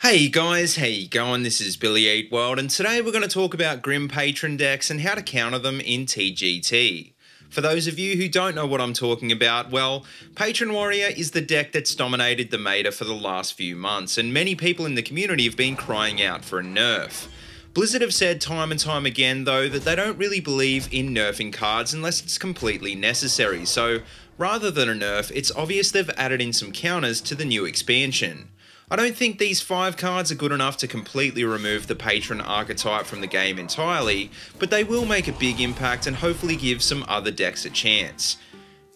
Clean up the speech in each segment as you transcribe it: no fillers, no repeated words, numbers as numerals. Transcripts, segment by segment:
Hey guys, how you going? This is BillyEatWorld, and today we're going to talk about Grim Patron decks and how to counter them in TGT. For those of you who don't know what I'm talking about, well, Patron Warrior is the deck that's dominated the meta for the last few months, and many people in the community have been crying out for a nerf. Blizzard have said time and time again, though, that they don't really believe in nerfing cards unless it's completely necessary, so rather than a nerf, it's obvious they've added in some counters to the new expansion. I don't think these 5 cards are good enough to completely remove the Patron archetype from the game entirely, but they will make a big impact and hopefully give some other decks a chance.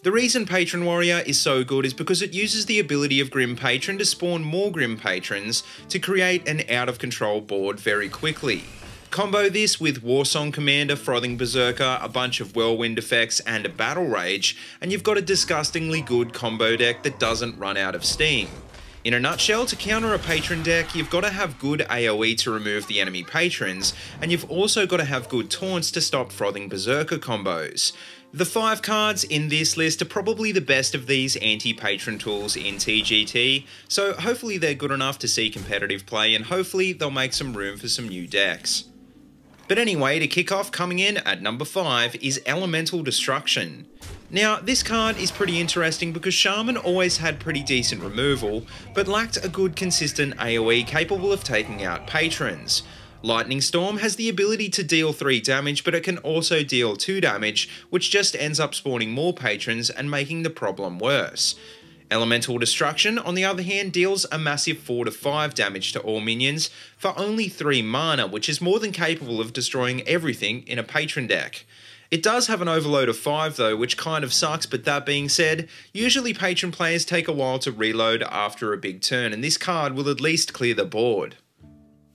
The reason Patron Warrior is so good is because it uses the ability of Grim Patron to spawn more Grim Patrons to create an out-of-control board very quickly. Combo this with Warsong Commander, Frothing Berserker, a bunch of Whirlwind effects and a Battle Rage, and you've got a disgustingly good combo deck that doesn't run out of steam. In a nutshell, to counter a Patron deck, you've got to have good AoE to remove the enemy patrons, and you've also got to have good taunts to stop Frothing Berserker combos. The 5 cards in this list are probably the best of these anti-Patron tools in TGT, so hopefully they're good enough to see competitive play, and hopefully they'll make some room for some new decks. But anyway, to kick off, coming in at number 5 is Elemental Destruction. Now, this card is pretty interesting because Shaman always had pretty decent removal, but lacked a good consistent AoE capable of taking out patrons. Lightning Storm has the ability to deal 3 damage, but it can also deal 2 damage, which just ends up spawning more patrons and making the problem worse. Elemental Destruction, on the other hand, deals a massive 4 to 5 damage to all minions for only 3 mana, which is more than capable of destroying everything in a Patron deck. It does have an overload of 5 though, which kind of sucks, but that being said, usually Patron players take a while to reload after a big turn, and this card will at least clear the board.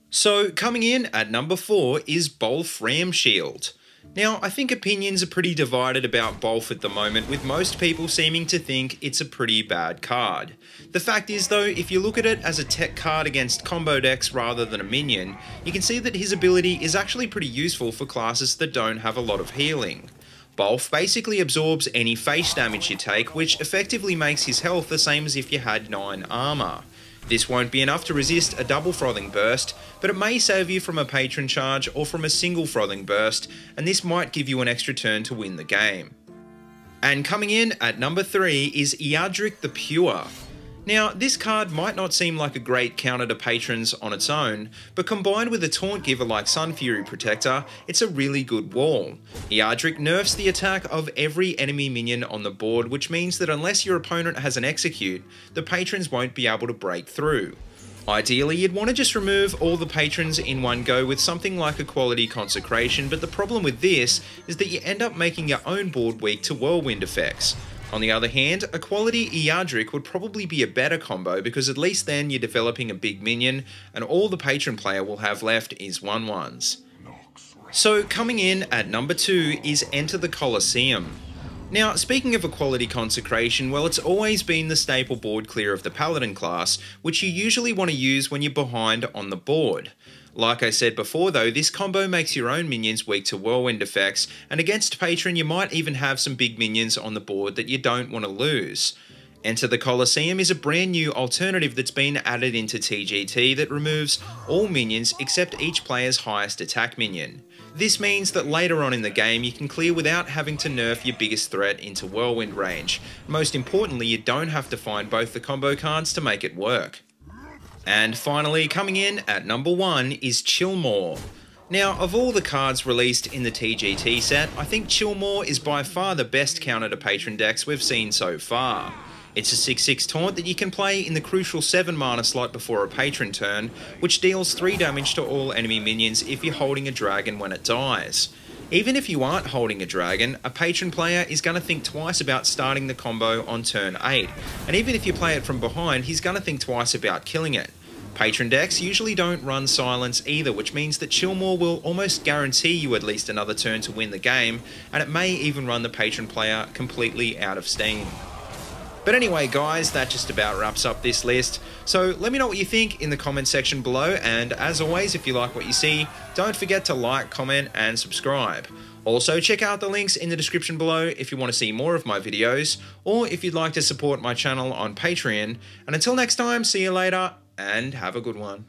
So, coming in at number 4 is Balf Shield. Now, I think opinions are pretty divided about Balf at the moment, with most people seeming to think it's a pretty bad card. The fact is though, if you look at it as a tech card against combo decks rather than a minion, you can see that his ability is actually pretty useful for classes that don't have a lot of healing. Balf basically absorbs any face damage you take, which effectively makes his health the same as if you had 9 armor. This won't be enough to resist a double Frothing Burst, but it may save you from a Patron charge or from a single Frothing Burst, and this might give you an extra turn to win the game. And coming in at number 3 is Odrick The Pure. Now, this card might not seem like a great counter to patrons on its own, but combined with a taunt giver like Sun Fury Protector, it's a really good wall. Odrick nerfs the attack of every enemy minion on the board, which means that unless your opponent has an execute, the patrons won't be able to break through. Ideally, you'd want to just remove all the patrons in one go with something like a quality consecration, but the problem with this is that you end up making your own board weak to whirlwind effects. On the other hand, a quality Odrick would probably be a better combo because at least then you're developing a big minion and all the Patron player will have left is 1/1s. So coming in at number 2 is Enter the Coliseum. Now, speaking of a quality consecration, well, it's always been the staple board clear of the Paladin class, which you usually want to use when you're behind on the board. Like I said before though, this combo makes your own minions weak to whirlwind effects, and against Patron you might even have some big minions on the board that you don't want to lose. Enter the Coliseum is a brand new alternative that's been added into TGT that removes all minions except each player's highest attack minion. This means that later on in the game you can clear without having to nerf your biggest threat into whirlwind range. Most importantly, you don't have to find both the combo cards to make it work. And finally, coming in at number 1 is Chillmore. Now, of all the cards released in the TGT set, I think Chillmore is by far the best counter to Patron decks we've seen so far. It's a 6/6 taunt that you can play in the crucial 7 mana slot before a Patron turn, which deals 3 damage to all enemy minions if you're holding a dragon when it dies. Even if you aren't holding a dragon, a Patron player is going to think twice about starting the combo on turn 8, and even if you play it from behind, he's going to think twice about killing it. Patron decks usually don't run silence either, which means that Chillmore will almost guarantee you at least another turn to win the game, and it may even run the Patron player completely out of steam. But anyway guys, that just about wraps up this list. So let me know what you think in the comment section below, and as always, if you like what you see, don't forget to like, comment and subscribe. Also, check out the links in the description below if you want to see more of my videos, or if you'd like to support my channel on Patreon. And until next time, see you later, and have a good one.